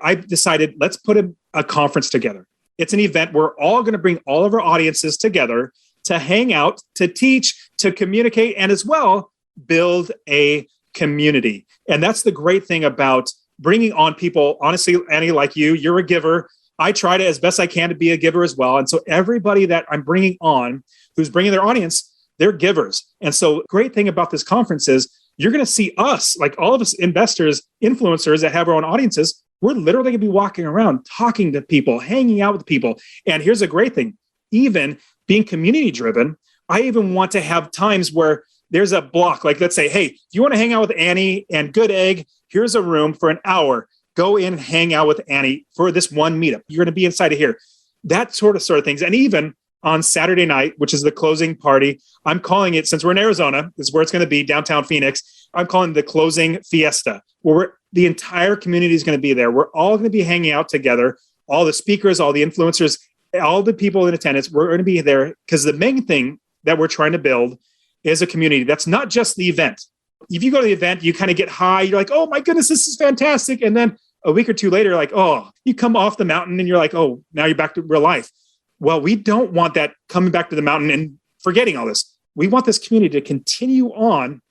I decided, let's put a conference together. It's an event. We're all going to bring all of our audiences together to hang out, to teach, to communicate, and as well, build a community. And that's the great thing about bringing on people. Honestly, Annie, like you're a giver. I try to, as best I can, to be a giver as well. And so everybody that I'm bringing on, who's bringing their audience, they're givers. And so great thing about this conference is you're going to see us, like all of us investors, influencers that have our own audiences. We're literally going to be walking around, talking to people, hanging out with people. And here's a great thing. Even being community driven, I even want to have times where there's a block. Like, let's say, hey, if you want to hang out with Annie and Goodegg, here's a room for an hour. Go in and hang out with Annie for this one meetup. You're going to be inside of here. That sort of things. And even on Saturday night, which is the closing party, I'm calling it, since we're in Arizona, this is where it's going to be, downtown Phoenix, I'm calling the closing fiesta, where the entire community is going to be there. We're all going to be hanging out together. All the speakers, all the influencers, all the people in attendance, we're going to be there because the main thing that we're trying to build is a community. That's not just the event. If you go to the event, you kind of get high. You're like, oh my goodness, this is fantastic. And then a week or two later, like, oh, you come off the mountain and you're like, oh, now you're back to real life. Well, we don't want that coming back to the mountain and forgetting all this. We want this community to continue on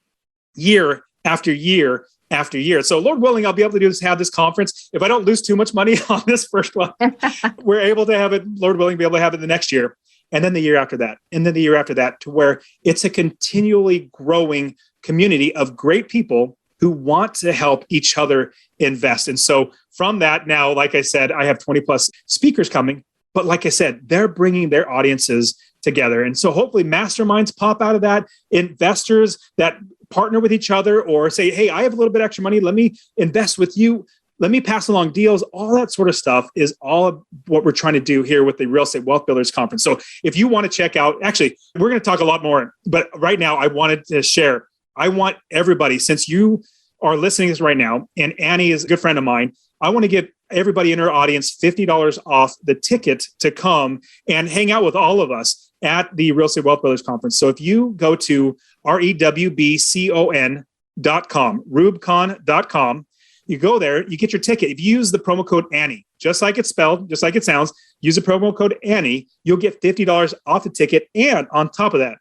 year after year after year. So Lord willing, I'll be able to have this conference. If I don't lose too much money on this first one, we're able to have it, Lord willing, be able to have it the next year. And then the year after that, and then the year after that, to where it's a continually growing community of great people who want to help each other invest. And so from that, now, like I said, I have 20 plus speakers coming. But like I said, they're bringing their audiences together. And so hopefully masterminds pop out of that, investors that partner with each other or say, hey, I have a little bit extra money. Let me invest with you. Let me pass along deals. All that sort of stuff is all of what we're trying to do here with the Real Estate Wealth Builders Conference. So if you want to check out, actually, we're going to talk a lot more, but right now I wanted to share, I want everybody, since you are listening to this right now, and Annie is a good friend of mine, I want to give everybody in our audience $50 off the ticket to come and hang out with all of us at the Real Estate Wealth Builders Conference. So if you go to rewbcon.com, rubcon.com, you go there, you get your ticket. If you use the promo code Annie, just like it's spelled, just like it sounds, use the promo code Annie, you'll get $50 off the ticket. And on top of that,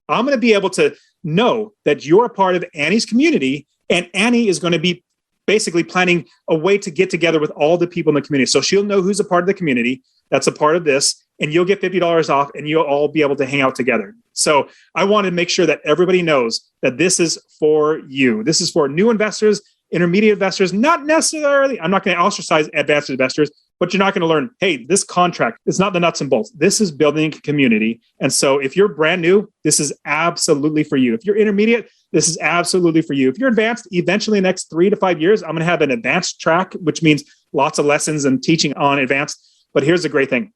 I'm going to be able to know that you're a part of Annie's community, and Annie is going to be basically planning a way to get together with all the people in the community. So she'll know who's a part of the community that's a part of this, and you'll get $50 off, and you'll all be able to hang out together. So I want to make sure that everybody knows that this is for you. This is for new investors, intermediate investors, not necessarily, I'm not going to ostracize advanced investors, but you're not going to learn, hey, this contract is not the nuts and bolts. This is building a community. And so if you're brand new, this is absolutely for you. If you're intermediate, this is absolutely for you. If you're advanced, eventually in the next 3 to 5 years, I'm going to have an advanced track, which means lots of lessons and teaching on advanced. But here's the great thing.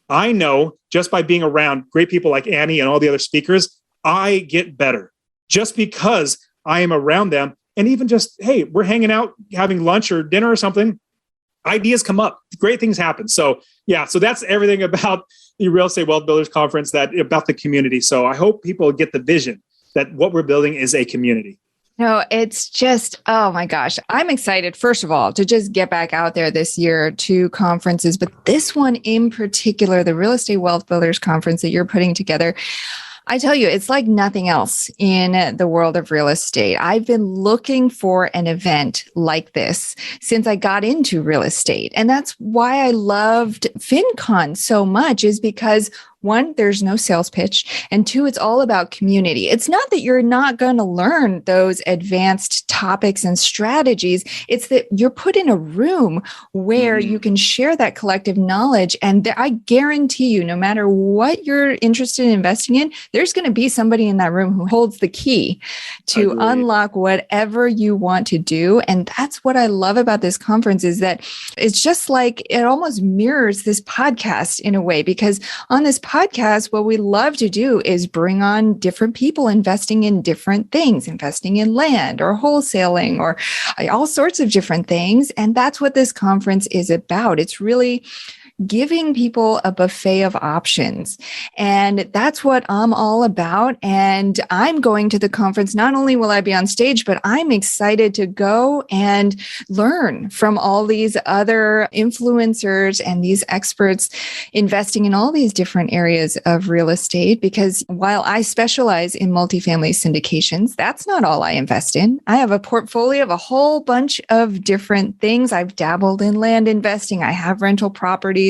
I know just by being around great people like Annie and all the other speakers, I get better just because I am around them. And even just, hey, we're hanging out, having lunch or dinner or something, ideas come up, great things happen. So yeah, so that's everything about the Real Estate Wealth Builders Conference, that about the community. So I hope people get the vision that what we're building is a community. No, it's just, oh my gosh. I'm excited, first of all, to just get back out there this year to conferences. But this one in particular, the Real Estate Wealth Builders Conference that you're putting together, I tell you, it's like nothing else in the world of real estate. I've been looking for an event like this since I got into real estate. And that's why I loved FinCon so much, is because one, there's no sales pitch. And two, it's all about community. It's not that you're not going to learn those advanced topics and strategies. It's that you're put in a room where you can share that collective knowledge. And I guarantee you, no matter what you're interested in investing in, there's going to be somebody in that room who holds the key to unlock whatever you want to do. And that's what I love about this conference, is that it's just like, it almost mirrors this podcast in a way, because on this podcast, what we love to do is bring on different people investing in different things, investing in land or wholesaling or all sorts of different things. And that's what this conference is about. It's really giving people a buffet of options. And that's what I'm all about. And I'm going to the conference. Not only will I be on stage, but I'm excited to go and learn from all these other influencers and these experts investing in all these different areas of real estate. Because while I specialize in multifamily syndications, that's not all I invest in. I have a portfolio of a whole bunch of different things. I've dabbled in land investing. I have rental properties.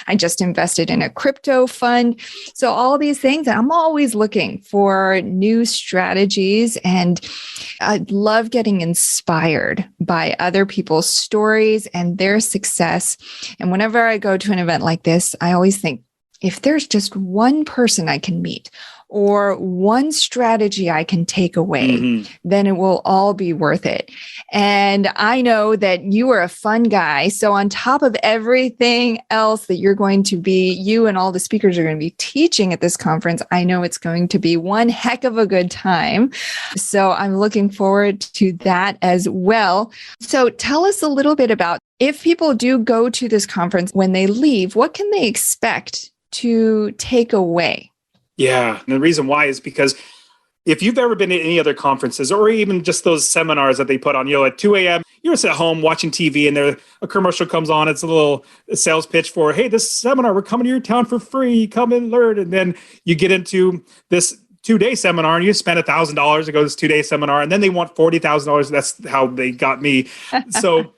I just invested in a crypto fund. So all these things, I'm always looking for new strategies, and I love getting inspired by other people's stories and their success. And whenever I go to an event like this, I always think, if there's just one person I can meet or one strategy I can take away, then it will all be worth it. And I know that you are a fun guy. So on top of everything else that you're going to be, you and all the speakers are going to be teaching at this conference, I know it's going to be one heck of a good time. So I'm looking forward to that as well. So tell us a little bit about, if people do go to this conference, when they leave, what can they expect to take away? Yeah. And the reason why is because if you've ever been to any other conferences or even just those seminars that they put on, at 2 a.m., you're just at home watching TV and a commercial comes on. It's a little sales pitch for, hey, this seminar, we're coming to your town for free. Come and learn. And then you get into this 2-day seminar and you spend $1,000 to go to this 2-day seminar. And then they want $40,000. That's how they got me. So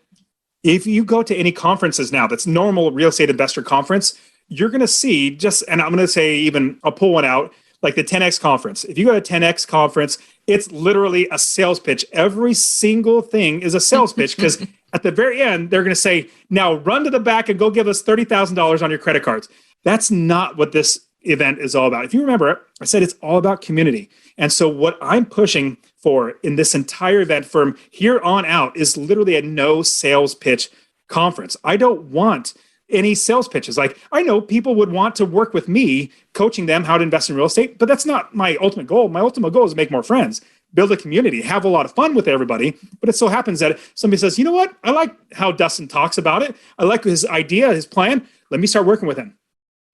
if you go to any conferences now, that's normal real estate investor conference, you're going to see and I'm going to say even, I'll pull one out, like the 10X conference. If you go to a 10X conference, it's literally a sales pitch. Every single thing is a sales pitch, because at the very end, they're going to say, now run to the back and go give us $30,000 on your credit cards. That's not what this event is all about. If you remember, I said it's all about community. And so what I'm pushing for in this entire event from here on out is literally a no sales pitch conference. I don't want any sales pitches. Like, I know people would want to work with me, coaching them how to invest in real estate, but that's not my ultimate goal. My ultimate goal is to make more friends, build a community, have a lot of fun with everybody. But it so happens that somebody says, you know what? I like how Dustin talks about it. I like his idea, his plan. Let me start working with him.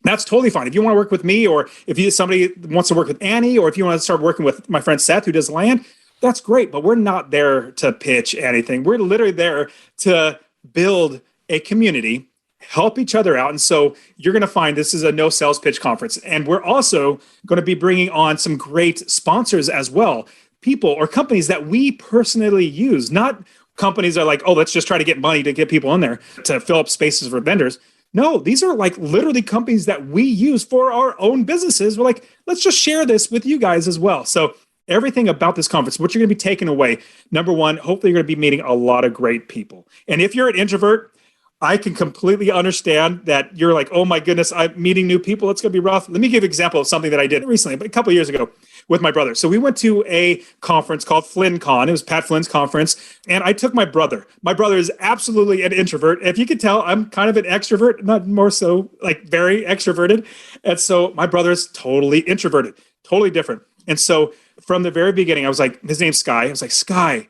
That's totally fine. If you want to work with me, or if somebody wants to work with Annie, or if you want to start working with my friend Seth, who does land, that's great. But we're not there to pitch anything. We're literally there to build a community, help each other out. And so you're going to find this is a no sales pitch conference. And we're also going to be bringing on some great sponsors as well. People or companies that we personally use, not companies that are like, oh, let's just try to get money to get people in there to fill up spaces for vendors. No, these are like literally companies that we use for our own businesses. We're like, let's just share this with you guys as well. So everything about this conference, what you're going to be taking away, number one, hopefully you're going to be meeting a lot of great people. And if you're an introvert, I can completely understand that you're like, oh my goodness, I'm meeting new people. It's going to be rough. Let me give an example of something that I did recently, but a couple of years ago with my brother. So we went to a conference called FlynnCon. It was Pat Flynn's conference. And I took my brother. My brother is absolutely an introvert. If you could tell, I'm kind of an extrovert, not more so, like very extroverted. And so my brother is totally introverted, totally different. And so from the very beginning, I was like, his name's Sky. I was like, Sky,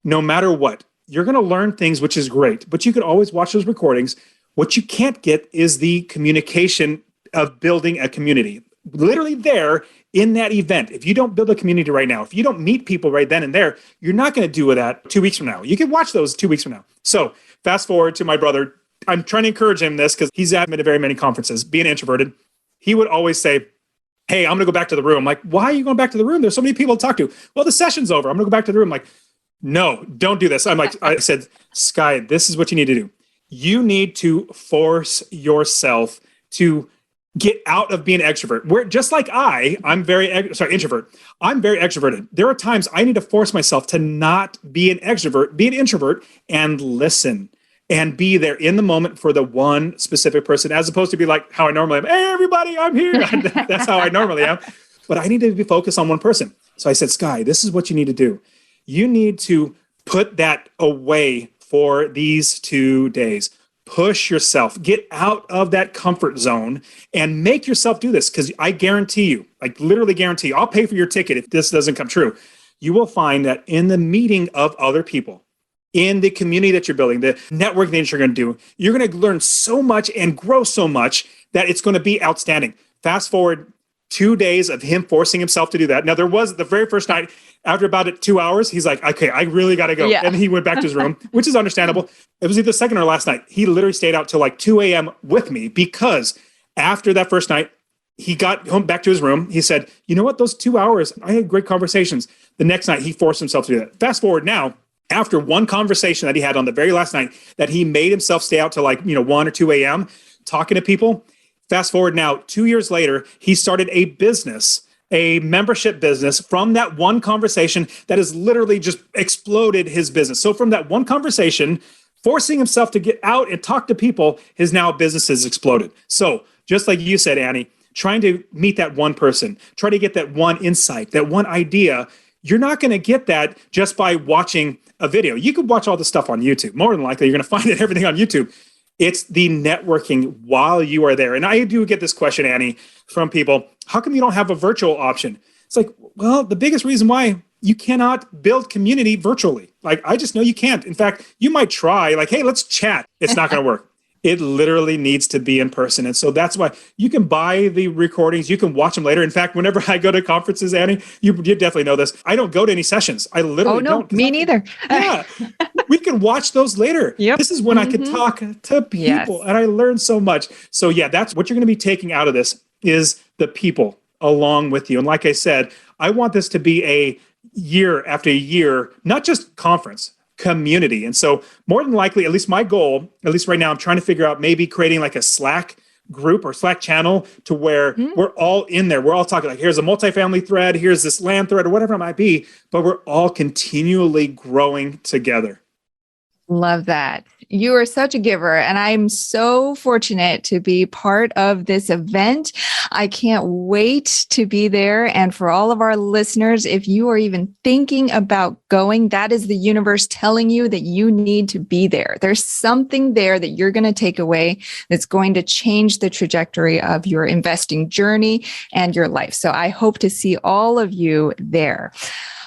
no matter what, you're going to learn things, which is great, but you could always watch those recordings. What you can't get is the communication of building a community. Literally there in that event, if you don't build a community right now, if you don't meet people right then and there, you're not going to do that 2 weeks from now. You can watch those 2 weeks from now. So fast forward to my brother. I'm trying to encourage him this because he's at very many conferences, being introverted. He would always say, hey, I'm going to go back to the room. I'm like, why are you going back to the room? There's so many people to talk to. Well, the session's over. I'm going to go back to the room. I'm like, no, don't do this. I said, Sky, this is what you need to do. You need to force yourself to get out of being extrovert. Where just like I'm very introvert. I'm very extroverted. There are times I need to force myself to not be an extrovert, be an introvert, and listen and be there in the moment for the one specific person, as opposed to be like how I normally am. Hey, everybody, I'm here. That's how I normally am. But I need to be focused on one person. So I said, Sky, this is what you need to do. You need to put that away for these 2 days. Push yourself, get out of that comfort zone and make yourself do this. Because I guarantee you, like literally guarantee you, I'll pay for your ticket if this doesn't come true. You will find that in the meeting of other people, in the community that you're building, the networking that you're going to do, you're going to learn so much and grow so much that it's going to be outstanding. Fast forward 2 days of him forcing himself to do that. Now, there was the very first night, after about 2 hours, he's like, okay, I really got to go. Yeah. And he went back to his room, which is understandable. It was either the second or last night. He literally stayed out till like 2 a.m. with me because after that first night, he got home back to his room. He said, you know what? Those 2 hours, I had great conversations. The next night, he forced himself to do that. Fast forward now, after one conversation that he had on the very last night, that he made himself stay out till like 1 or 2 a.m. talking to people. Fast forward now, 2 years later, he started a business, a membership business from that one conversation that has literally just exploded his business. So from that one conversation, forcing himself to get out and talk to people, his now business has exploded. So just like you said, Annie, trying to meet that one person, try to get that one insight, that one idea, you're not going to get that just by watching a video. You could watch all the stuff on YouTube. More than likely, you're going to find everything on YouTube. It's the networking while you are there. And I do get this question, Annie, from people. How come you don't have a virtual option? It's like, well, the biggest reason why you cannot build community virtually. Like, I just know you can't. In fact, you might try like, hey, let's chat. It's not going to work. It literally needs to be in person. And so that's why you can buy the recordings. You can watch them later. In fact, whenever I go to conferences, Annie, you definitely know this. I don't go to any sessions. I literally don't. Me neither. Yeah. We can watch those later. Yep. This is when I could talk to people and I learned so much. So yeah, that's what you're going to be taking out of this is the people along with you. And like I said, I want this to be a year after year, not just conference, community. And so more than likely, at least my goal, at least right now, I'm trying to figure out maybe creating like a Slack group or Slack channel to where we're all in there. We're all talking like, here's a multifamily thread, here's this land thread or whatever it might be, but we're all continually growing together. Love that. You are such a giver, and I'm so fortunate to be part of this event. I can't wait to be there. And for all of our listeners, if you are even thinking about going, that is the universe telling you that you need to be there. There's something there that you're going to take away that's going to change the trajectory of your investing journey and your life. So I hope to see all of you there.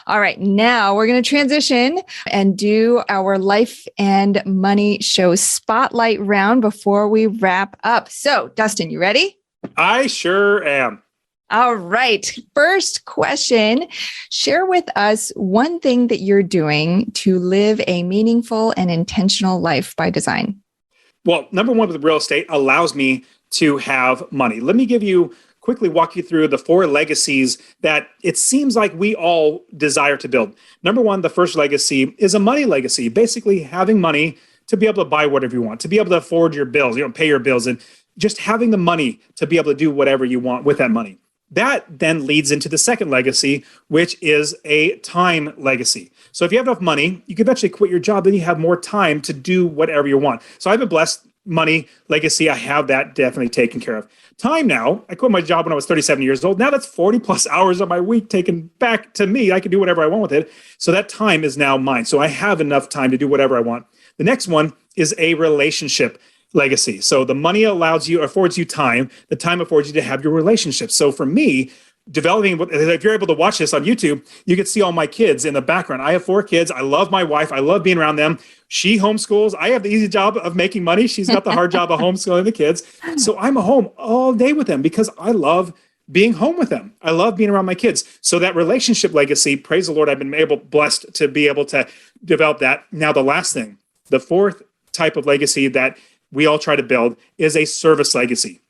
All right, now we're going to transition and do our Life and Money Show spotlight round before we wrap up. So, Dustin, you ready? I sure am. All right. First question. Share with us one thing that you're doing to live a meaningful and intentional life by design. Well, number one with real estate allows me to have money. Let me quickly walk you through the 4 legacies that it seems like we all desire to build. Number one, the first legacy is a money legacy, basically having money to be able to buy whatever you want, to be able to afford your bills, pay your bills, and just having the money to be able to do whatever you want with that money. That then leads into the second legacy, which is a time legacy. So if you have enough money, you can eventually quit your job, then you have more time to do whatever you want. So I've been blessed. Money legacy, I have that definitely taken care of. Time now, I quit my job when I was 37 years old. Now that's 40 plus hours of my week taken back to me. I can do whatever I want with it. So that time is now mine. So I have enough time to do whatever I want. The next one is a relationship legacy. So the money affords you time. The time affords you to have your relationship. So for me, if you're able to watch this on YouTube, you can see all my kids in the background. I have 4 kids. I love my wife. I love being around them. She homeschools. I have the easy job of making money. She's got the hard job of homeschooling the kids. So I'm home all day with them because I love being home with them. I love being around my kids. So that relationship legacy, praise the Lord, I've been blessed to be able to develop that. Now, the last thing, the fourth type of legacy that we all try to build is a service legacy.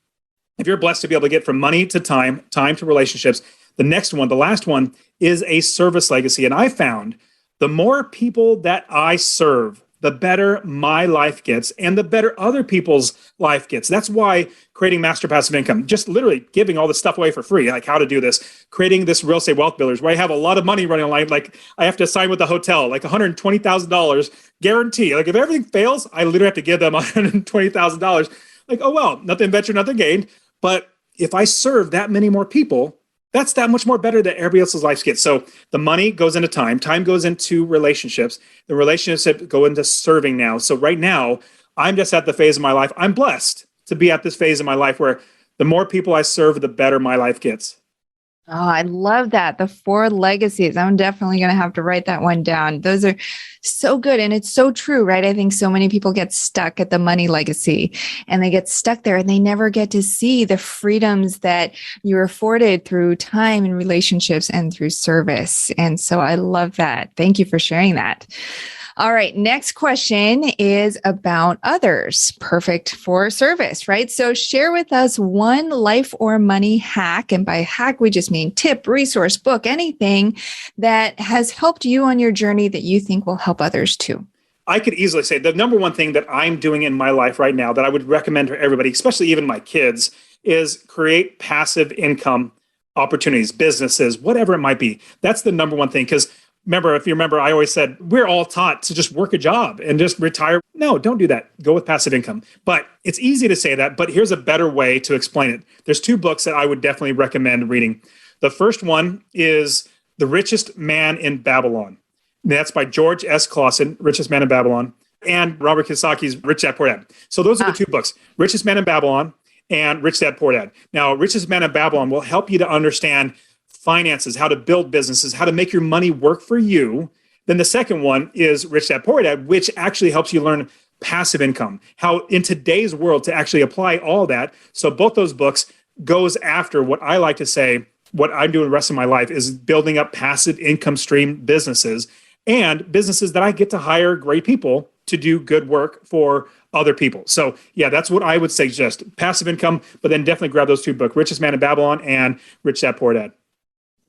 If you're blessed to be able to get from money to time to relationships, the next one, the last one, is a service legacy. And I found the more people that I serve, the better my life gets and the better other people's life gets. That's why creating Master Passive Income, just literally giving all this stuff away for free, like how to do this, creating this real estate wealth builders where I have a lot of money running online. Like I have to sign with the hotel, like $120,000 guarantee. Like if everything fails, I literally have to give them $120,000. Like, oh, well, nothing ventured, nothing gained. But if I serve that many more people, that's that much more better than everybody else's life gets. So the money goes into time goes into relationships, the relationships go into serving now. So right now, I'm just at the phase of my life. I'm blessed to be at this phase of my life where the more people I serve, the better my life gets. Oh, I love that. The 4 legacies. I'm definitely going to have to write that one down. Those are so good. And it's so true, right? I think so many people get stuck at the money legacy and they get stuck there and they never get to see the freedoms that you're afforded through time and relationships and through service. And so I love that. Thank you for sharing that. All right. Next question is about others. Perfect for service, right? So share with us one life or money hack. And by hack, we just mean tip, resource, book, anything that has helped you on your journey that you think will help others too. I could easily say the number one thing that I'm doing in my life right now that I would recommend for everybody, especially even my kids, is create passive income opportunities, businesses, whatever it might be. That's the number one thing. Because if you remember, I always said, we're all taught to just work a job and just retire. No, don't do that. Go with passive income. But it's easy to say that, but here's a better way to explain it. There's 2 books that I would definitely recommend reading. The first one is The Richest Man in Babylon. And that's by George S. Clausen, Richest Man in Babylon, and Robert Kiyosaki's Rich Dad, Poor Dad. So those are the 2 books, Richest Man in Babylon and Rich Dad, Poor Dad. Now, Richest Man in Babylon will help you to understand finances, how to build businesses, how to make your money work for you. Then the second one is Rich Dad, Poor Dad, which actually helps you learn passive income, how in today's world to actually apply all that. So both those books goes after what I like to say, what I'm doing the rest of my life is building up passive income stream businesses and businesses that I get to hire great people to do good work for other people. So yeah, that's what I would suggest. Passive income, but then definitely grab those 2 books, Richest Man in Babylon and Rich Dad, Poor Dad.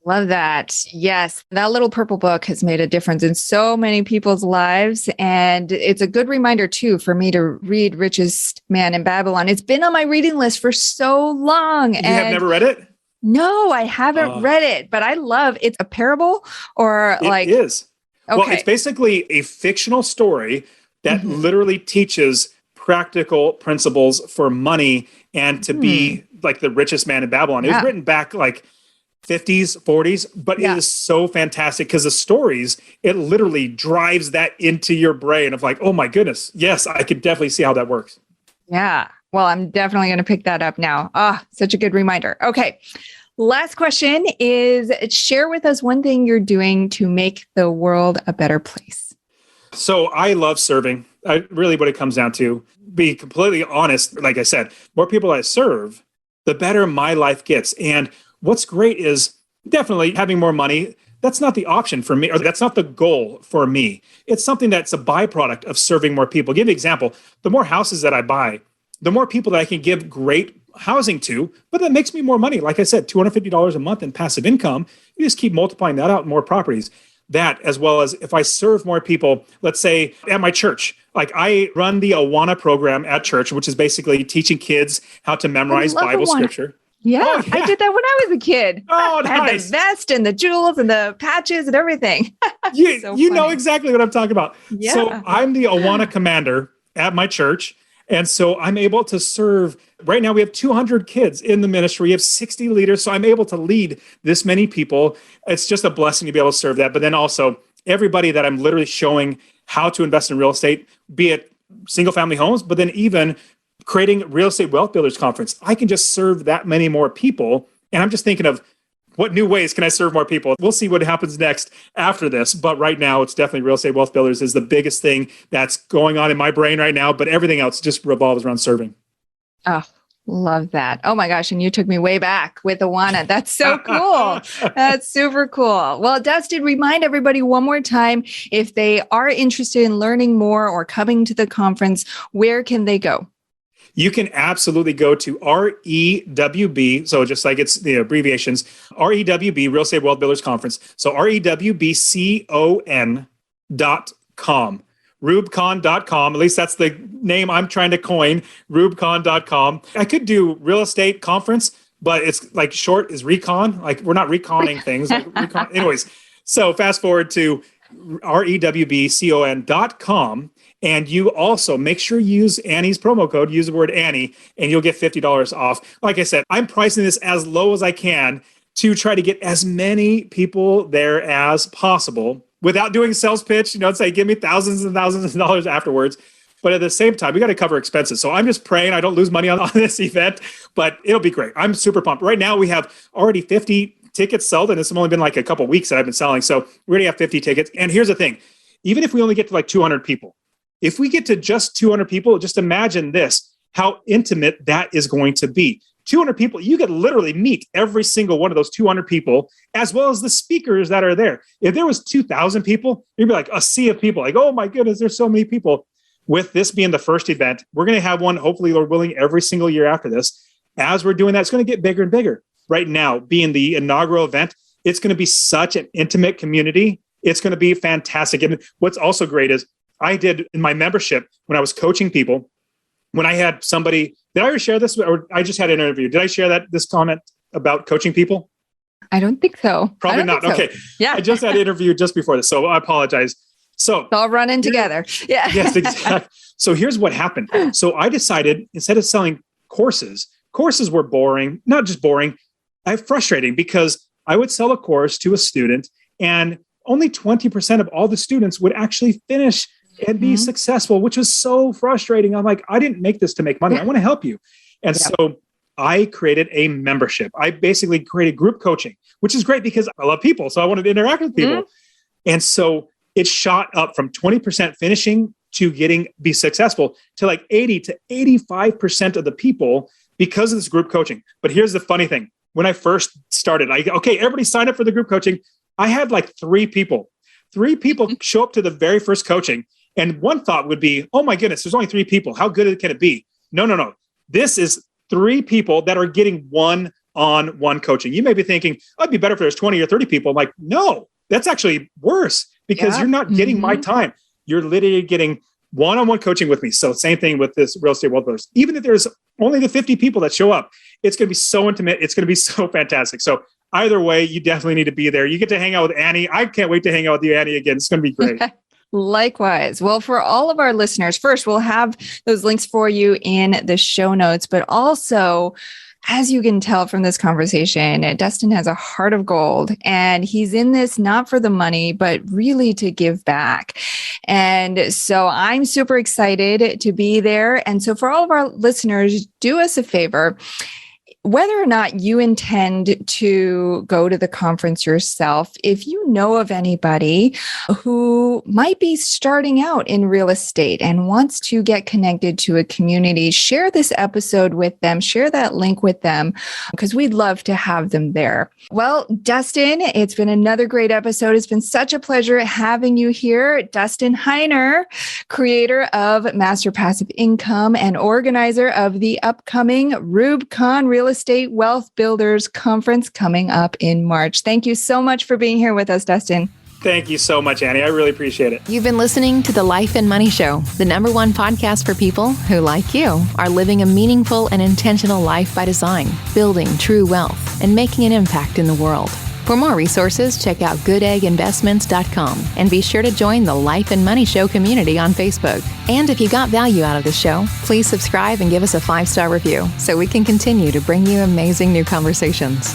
Love that. Yes. That little purple book has made a difference in so many people's lives. And it's a good reminder too, for me to read Richest Man in Babylon. It's been on my reading list for so long. You have never read it? No, I haven't read it, but I love it's a parable or It is. Okay. Well, it's basically a fictional story that literally teaches practical principles for money and to be like the richest man in Babylon. It was written back like 50s, 40s, but it is so fantastic because the stories, it literally drives that into your brain of like, oh my goodness, yes, I could definitely see how that works. Yeah. Well, I'm definitely going to pick that up now. Such a good reminder. Okay. Last question is share with us one thing you're doing to make the world a better place. So I love serving. Really what it comes down to, be completely honest, like I said, more people I serve, the better my life gets. And what's great is definitely having more money. That's not the option for me, or that's not the goal for me. It's something that's a byproduct of serving more people. Give you an example. The more houses that I buy, the more people that I can give great housing to, but that makes me more money. Like I said, $250 a month in passive income. You just keep multiplying that out in more properties. That, as well as if I serve more people, let's say at my church, like I run the Awana program at church, which is basically teaching kids how to memorize Bible scripture. Yeah, I did that when I was a kid. Oh, I had the vest and the jewels and the patches and everything. You know exactly what I'm talking about. Yeah. So I'm the Awana commander at my church. And so I'm able to serve. Right now we have 200 kids in the ministry. We have 60 leaders. So I'm able to lead this many people. It's just a blessing to be able to serve that. But then also everybody that I'm literally showing how to invest in real estate, be it single family homes, but then even creating Real Estate Wealth Builders Conference. I can just serve that many more people. And I'm just thinking of what new ways can I serve more people? We'll see what happens next after this. But right now, it's definitely Real Estate Wealth Builders is the biggest thing that's going on in my brain right now. But everything else just revolves around serving. Oh, Love that. Oh my gosh. And you took me way back with Awana. That's so cool. That's super cool. Well, Dustin, remind everybody one more time, if they are interested in learning more or coming to the conference, where can they go? You can absolutely go to REWB. So just like it's the abbreviations, REWB, Real Estate Wealth Builders Conference. So REWBCON.com. Rubcon.com. At least that's the name I'm trying to coin, Rubcon.com. I could do real estate conference, but it's like short is recon. Like we're not reconning things. Anyways, so fast forward to REWBCON.com. And you also make sure you use Annie's promo code, use the word Annie, and you'll get $50 off. Like I said, I'm pricing this as low as I can to try to get as many people there as possible without doing sales pitch, say, give me thousands and thousands of dollars afterwards. But at the same time, we got to cover expenses. So I'm just praying I don't lose money on this event, but it'll be great. I'm super pumped. Right now, we have already 50 tickets sold, and it's only been like a couple of weeks that I've been selling. So we already have 50 tickets. And here's the thing. Even if we only get to like 200 people, if we get to just 200 people, just imagine this, how intimate that is going to be. 200 people, you could literally meet every single one of those 200 people, as well as the speakers that are there. If there was 2,000 people, you'd be like a sea of people, like, oh my goodness, there's so many people. With this being the first event, we're going to have one, hopefully, Lord willing, every single year after this. As we're doing that, it's going to get bigger and bigger. Right now, being the inaugural event, it's going to be such an intimate community. It's going to be fantastic. And what's also great is I did in my membership when I was coaching people, when I had somebody, did I ever share this? Or I just had an interview. Did I share this comment about coaching people? I don't think so. Probably not. Okay. So. Yeah. I just had an interview just before this, so I apologize. So it's all running together. Yeah. Yes, exactly. So here's what happened. So I decided instead of selling courses were boring, not just boring, frustrating, because I would sell a course to a student and only 20% of all the students would actually finish and be successful, which was so frustrating. I'm like, I didn't make this to make money. I want to help you. And so I created a membership. I basically created group coaching, which is great because I love people. So I wanted to interact with people. And so it shot up from 20% finishing to be successful to like 80 to 85% of the people because of this group coaching. But here's the funny thing. When I first started, everybody sign up for the group coaching. I had like 3 people. 3 people show up to the very first coaching. And one thought would be, oh my goodness, there's only 3 people. How good can it be? No. This is 3 people that are getting one-on-one coaching. You may be thinking, oh, it'd be better if there's 20 or 30 people. I'm like, no, that's actually worse because you're not getting my time. You're literally getting one-on-one coaching with me. So same thing with this Real Estate Wealth Builders. Even if there's only the 50 people that show up, it's going to be so intimate. It's going to be so fantastic. So either way, you definitely need to be there. You get to hang out with Annie. I can't wait to hang out with you, Annie, again. It's going to be great. Likewise. Well, for all of our listeners, first, we'll have those links for you in the show notes, but also, as you can tell from this conversation, Dustin has a heart of gold, and he's in this not for the money, but really to give back. And so I'm super excited to be there. And so for all of our listeners, do us a favor. Whether or not you intend to go to the conference yourself, if you know of anybody who might be starting out in real estate and wants to get connected to a community, share this episode with them, share that link with them, because we'd love to have them there. Well, Dustin, it's been another great episode. It's been such a pleasure having you here. Dustin Heiner, creator of Master Passive Income and organizer of the upcoming RubCon Real Estate Wealth Builders Conference coming up in March. Thank you so much for being here with us, Dustin. Thank you so much, Annie. I really appreciate it. You've been listening to The Life and Money Show, the #1 podcast for people who, like you, are living a meaningful and intentional life by design, building true wealth, and making an impact in the world. For more resources, check out goodegginvestments.com and be sure to join the Life and Money Show community on Facebook. And if you got value out of the show, please subscribe and give us a 5-star review so we can continue to bring you amazing new conversations.